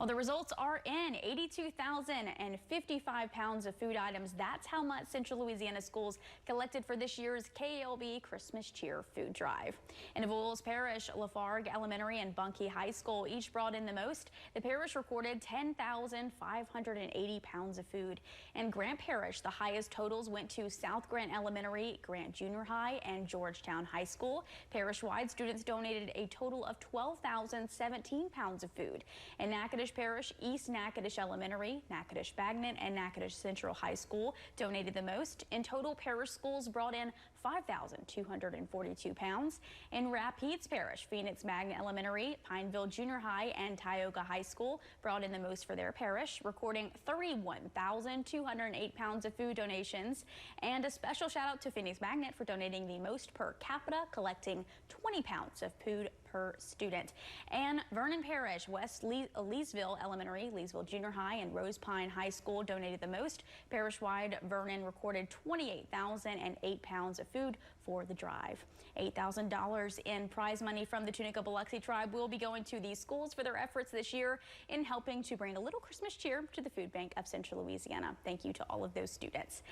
Well, the results are in. 82,055 pounds of food items. That's how much Central Louisiana schools collected for this year's KLB Christmas Cheer Food Drive. In Avoyelles Parish, Lafargue Elementary and Bunkie High School each brought in the most. The parish recorded 10,580 pounds of food. In Grant Parish, the highest totals went to South Grant Elementary, Grant Junior High, and Georgetown High School. Parish-wide, students donated a total of 12,017 pounds of food. In Natchitoches Parish, East Natchitoches Elementary, Natchitoches Bagnet, and Natchitoches Central High School donated the most. In total, parish schools brought in 5,242 pounds. In Rapides Parish, Phoenix Magnet Elementary, Pineville Junior High, and Tioga High School brought in the most for their parish, recording 31,208 pounds of food donations. And a special shout out to Phoenix Magnet for donating the most per capita, collecting 20 pounds of food per student. And Vernon Parish, West Leesville Elementary, Leesville Junior High, and Rose Pine High School donated the most. Parish-wide, Vernon recorded 28,008 pounds of food for the drive. $8,000 in prize money from the Tunica Biloxi tribe will be going to these schools for their efforts this year in helping to bring a little Christmas cheer to the food bank of Central Louisiana. Thank you to all of those students.